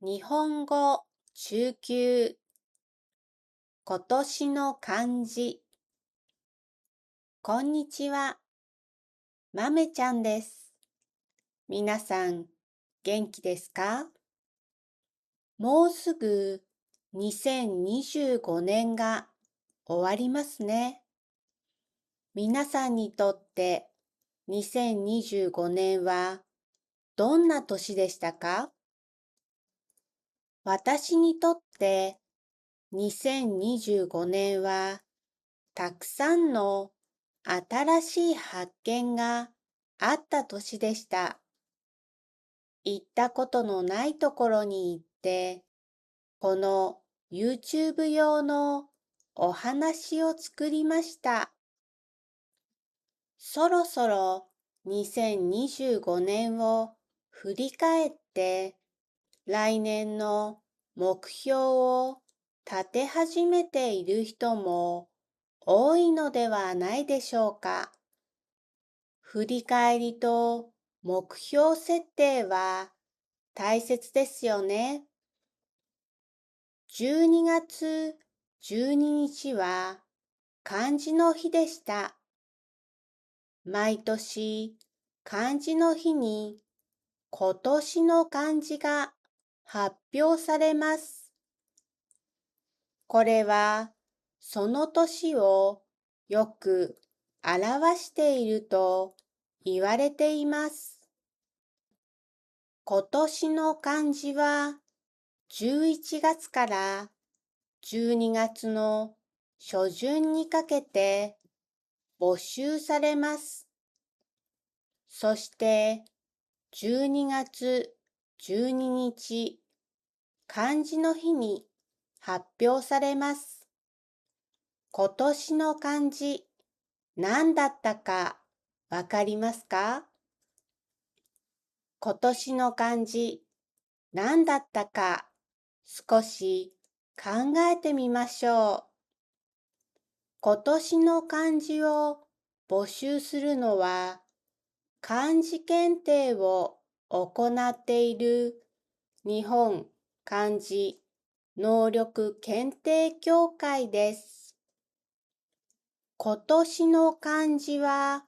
日本語中級今年の漢字。こんにちは、まめちゃんです。皆さん、元気ですか？もうすぐ2025年が終わりますね。皆さんにとって2025年はどんな年でしたか？私にとって2025年はたくさんの新しい発見があった年でした。行ったことのないところに行って、この YouTube 用のお話を作りました。そろそろ2025年を振り返って、来年の目標を立て始めている人も多いのではないでしょうか。振り返りと目標設定は大切ですよね。12月12日は漢字の日でした。毎年漢字の日に今年の漢字が発表されます。これはその年をよく表していると言われています。今年の漢字は11月から12月の初旬にかけて募集されます。そして12月12日漢字の日に発表されます。今年の漢字何だったかわかりますか？今年の漢字何だったか少し考えてみましょう。今年の漢字を募集するのは、漢字検定を行っている日本漢字能力検定協会です。今年の漢字は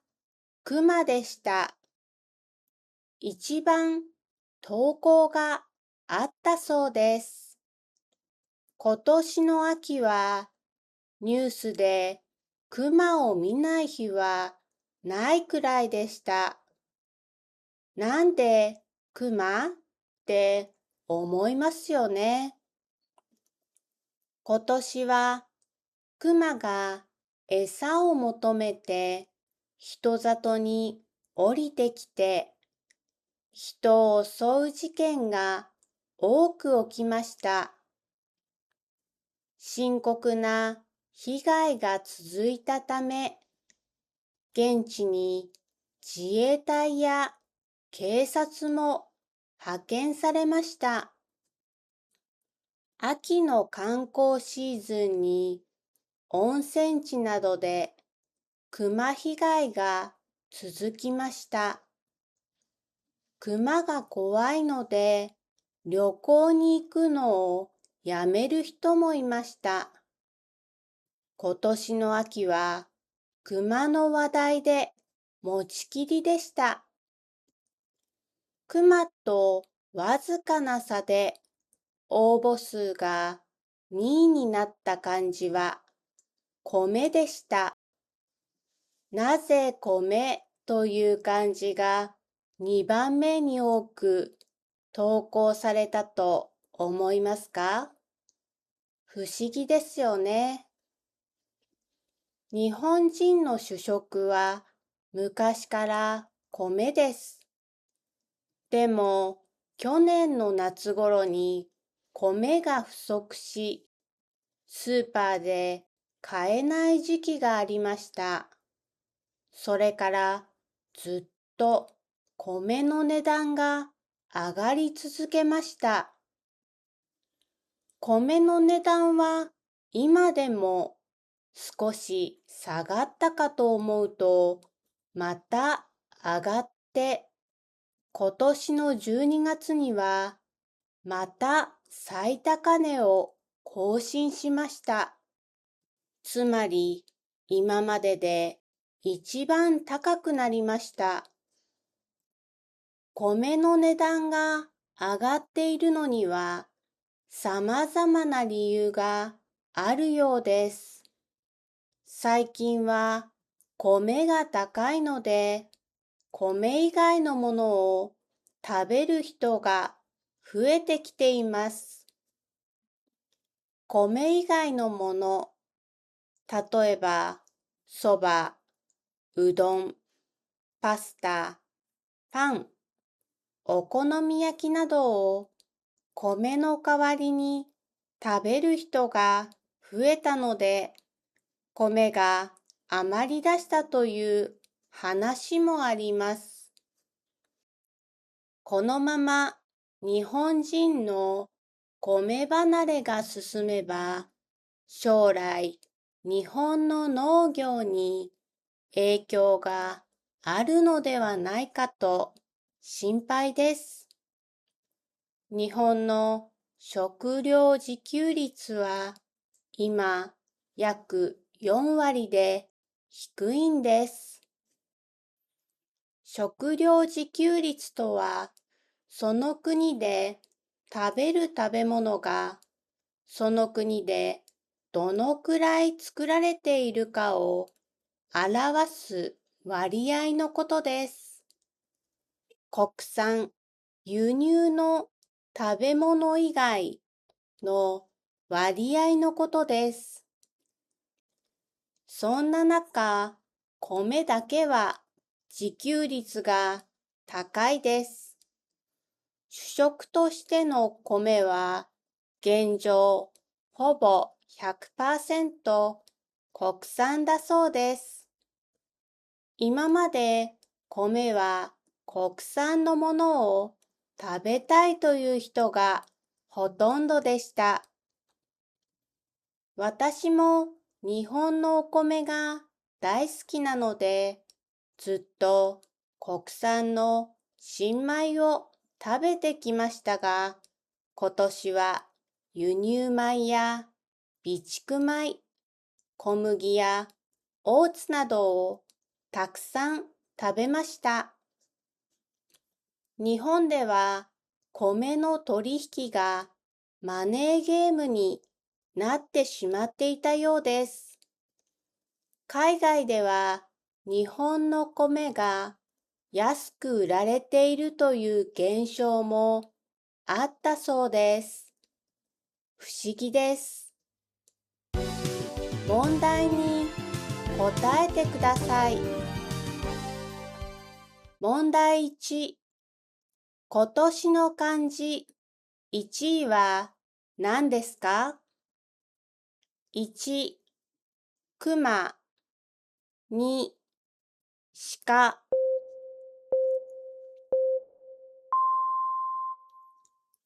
熊でした。一番投稿があったそうです。今年の秋はニュースで熊を見ない日はないくらいでした。なんで熊って思いますよね。今年は熊が餌を求めて人里に降りてきて人を襲う事件が多く起きました。深刻な被害が続いたため、現地に自衛隊や警察も派遣されました。秋の観光シーズンに温泉地などで熊被害が続きました。熊が怖いので旅行に行くのをやめる人もいました。今年の秋は熊の話題で持ちきりでした。熊とわずかな差で応募数が2位になった漢字は米でした。なぜ米という漢字が2番目に多く投稿されたと思いますか？不思議ですよね。日本人の主食は昔から米です。でも去年の夏頃に米が不足し、スーパーで買えない時期がありました。それからずっと米の値段が上がり続けました。米の値段は今でも少し下がったかと思うと、また上がって、今年の12月にはまた最高値を更新しました。つまり、今までで一番高くなりました。米の値段が上がっているのには、様々な理由があるようです。最近は米が高いので、米以外のものを食べる人が増えてきています。米以外のもの、例えば、そば、うどん、パスタ、パン、お好み焼きなどを米の代わりに食べる人が増えたので、米が余り出したという話もあります。このまま日本人の米離れが進めば、将来日本の農業に影響があるのではないかと心配です。日本の食料自給率は今約4割で低いんです。食料自給率とは、その国で食べる食べ物がその国でどのくらい作られているかを表す割合のことです。国産、輸入の食べ物以外の割合のことです。そんな中、米だけは自給率が高いです。主食としての米は現状ほぼ 100% 国産だそうです。今まで米は国産のものを食べたいという人がほとんどでした。私も日本のお米が大好きなので、ずっと国産の新米を食べてきましたが、今年は輸入米や備蓄米、小麦やオーツなどをたくさん食べました。日本では米の取引がマネーゲームになってしまっていたようです。海外では日本の米が安く売られているという現象もあったそうです。不思議です。問題に答えてください。問題1、今年の漢字1位は何ですか？ 1、熊、2、鹿。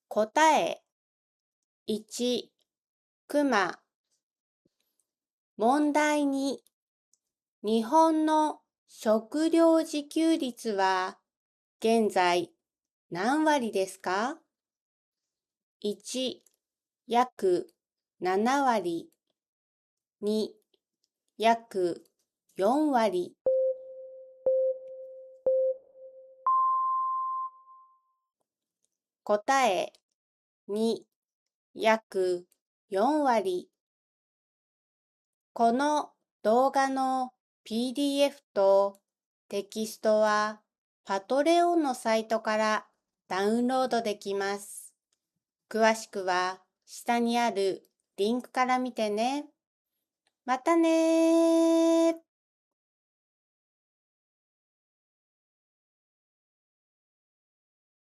答え1、熊。問題2、日本の食料自給率は現在何割ですか？ 1、約7割。2、約4割。答え2、約4割。この動画の PDF とテキストはパトレオンのサイトからダウンロードできます。詳しくは下にあるリンクから見てね。またねー。